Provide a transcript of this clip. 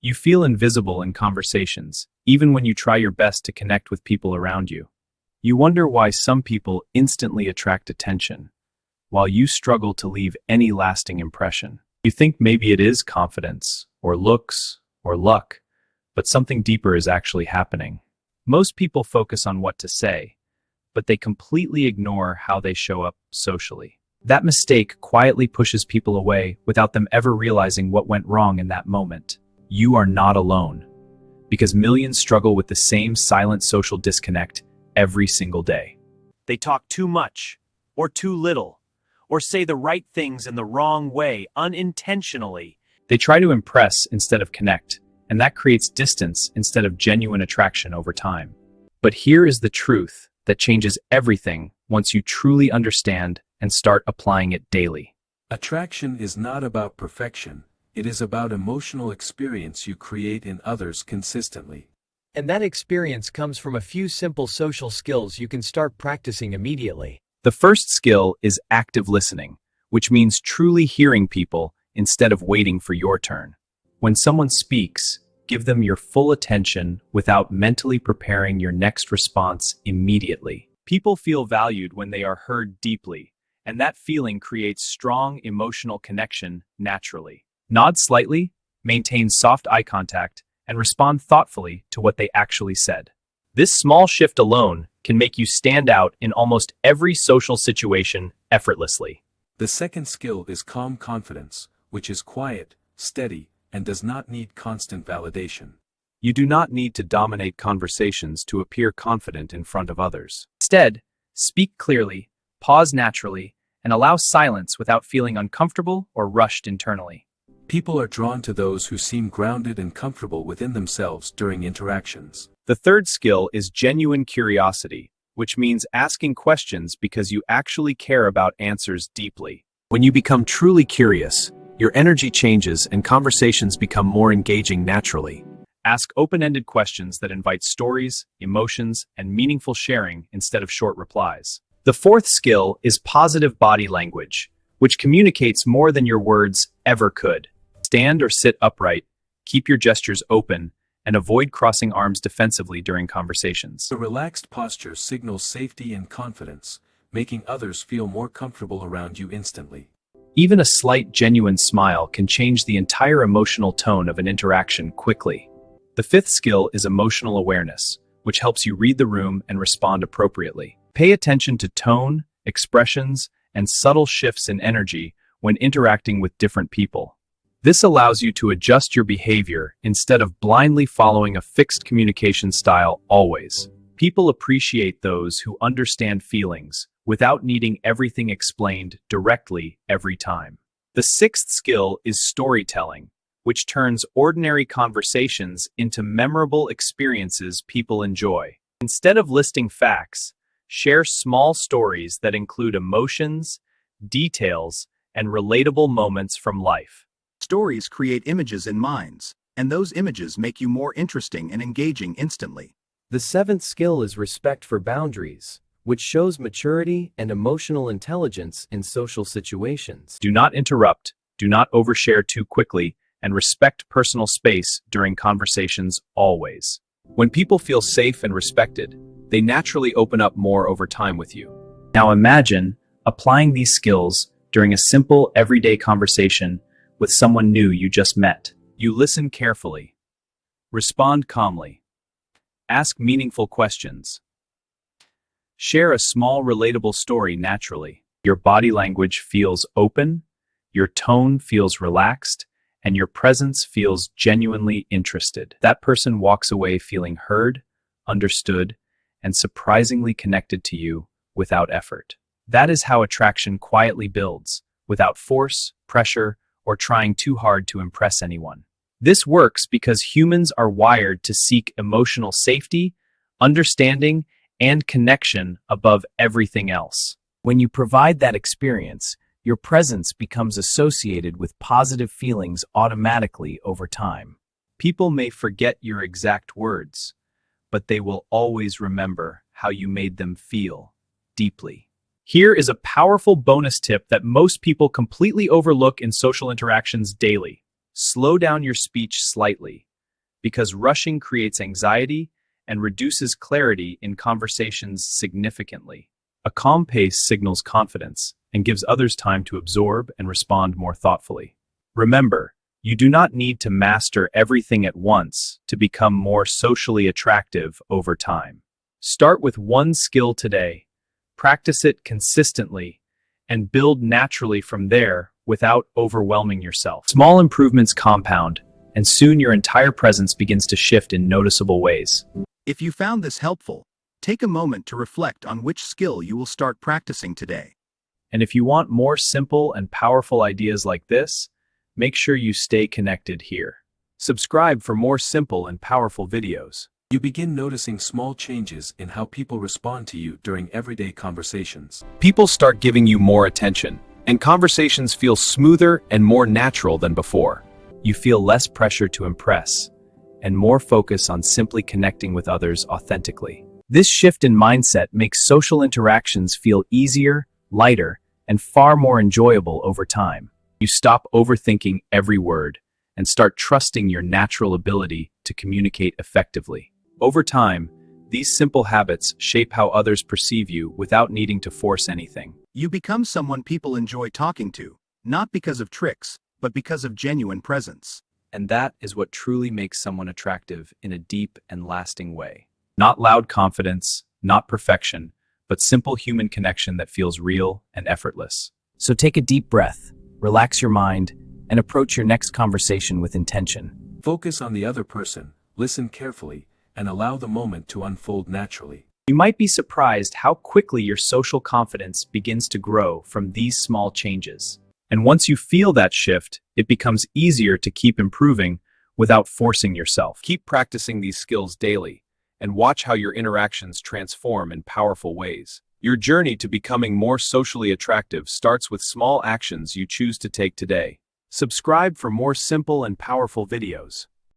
You feel invisible in conversations, even when you try your best to connect with people around you. You wonder why some people instantly attract attention, while you struggle to leave any lasting impression. You think maybe it is confidence, or looks, or luck, but something deeper is actually happening. Most people focus on what to say, but they completely ignore how they show up socially. That mistake quietly pushes people away without them ever realizing what went wrong in that moment. You are not alone, because millions struggle with the same silent social disconnect every single day. They talk too much, or too little, or say the right things in the wrong way unintentionally. They try to impress instead of connect, and that creates distance instead of genuine attraction over time. But here is the truth that changes everything once you truly understand and start applying it daily. Attraction is not about perfection, it is about emotional experience you create in others consistently. And that experience comes from a few simple social skills you can start practicing immediately. The first skill is active listening, which means truly hearing people instead of waiting for your turn. When someone speaks, give them your full attention without mentally preparing your next response immediately. People feel valued when they are heard deeply, and that feeling creates strong emotional connection naturally. Nod slightly, maintain soft eye contact, and respond thoughtfully to what they actually said. This small shift alone can make you stand out in almost every social situation effortlessly. The second skill is calm confidence, which is quiet, steady, and does not need constant validation. You do not need to dominate conversations to appear confident in front of others. Instead, speak clearly, pause naturally, and allow silence without feeling uncomfortable or rushed internally. People are drawn to those who seem grounded and comfortable within themselves during interactions. The third skill is genuine curiosity, which means asking questions because you actually care about answers deeply. When you become truly curious, your energy changes and conversations become more engaging naturally. Ask open-ended questions that invite stories, emotions, and meaningful sharing instead of short replies. The fourth skill is positive body language, which communicates more than your words ever could. Stand or sit upright, keep your gestures open, and avoid crossing arms defensively during conversations. The relaxed posture signals safety and confidence, making others feel more comfortable around you instantly. Even a slight, genuine smile can change the entire emotional tone of an interaction quickly. The fifth skill is emotional awareness, which helps you read the room and respond appropriately. Pay attention to tone, expressions, and subtle shifts in energy when interacting with different people. This allows you to adjust your behavior instead of blindly following a fixed communication style always. People appreciate those who understand feelings without needing everything explained directly every time. The sixth skill is storytelling, which turns ordinary conversations into memorable experiences people enjoy. Instead of listing facts, share small stories that include emotions, details, and relatable moments from life. Stories create images in minds, and those images make you more interesting and engaging instantly. The seventh skill is respect for boundaries, which shows maturity and emotional intelligence in social situations. Do not interrupt, do not overshare too quickly, and respect personal space during conversations always. When people feel safe and respected, they naturally open up more over time with you. Now imagine applying these skills during a simple, everyday conversation with someone new you just met. You listen carefully. Respond calmly. Ask meaningful questions. Share a small, relatable story naturally. Your body language feels open, your tone feels relaxed, and your presence feels genuinely interested. That person walks away feeling heard, understood, and surprisingly connected to you without effort. That is how attraction quietly builds, without force, pressure, or trying too hard to impress anyone. This works because humans are wired to seek emotional safety, understanding, and connection above everything else. When you provide that experience, your presence becomes associated with positive feelings automatically over time. People may forget your exact words, but they will always remember how you made them feel deeply. Here is a powerful bonus tip that most people completely overlook in social interactions daily. Slow down your speech slightly. because rushing creates anxiety and reduces clarity in conversations significantly. A calm pace signals confidence and gives others time to absorb and respond more thoughtfully. Remember, you do not need to master everything at once to become more socially attractive over time. Start with one skill today, practice it consistently, and build naturally from there without overwhelming yourself. Small improvements compound, and soon your entire presence begins to shift in noticeable ways. If you found this helpful, take a moment to reflect on which skill you will start practicing today. And if you want more simple and powerful ideas like this, make sure you stay connected here. Subscribe for more simple and powerful videos. You begin noticing small changes in how people respond to you during everyday conversations. People start giving you more attention, and conversations feel smoother and more natural than before. You feel less pressure to impress, and more focus on simply connecting with others authentically. This shift in mindset makes social interactions feel easier, lighter, and far more enjoyable over time. You stop overthinking every word and start trusting your natural ability to communicate effectively. Over time, these simple habits shape how others perceive you without needing to force anything. You become someone people enjoy talking to, not because of tricks, but because of genuine presence. And that is what truly makes someone attractive in a deep and lasting way. Not loud confidence, not perfection, but simple human connection that feels real and effortless. So take a deep breath, relax your mind, and approach your next conversation with intention. Focus on the other person, listen carefully, and allow the moment to unfold naturally. You might be surprised how quickly your social confidence begins to grow from these small changes. And once you feel that shift, it becomes easier to keep improving without forcing yourself. Keep practicing these skills daily, and watch how your interactions transform in powerful ways. Your journey to becoming more socially attractive starts with small actions you choose to take today. Subscribe for more simple and powerful videos.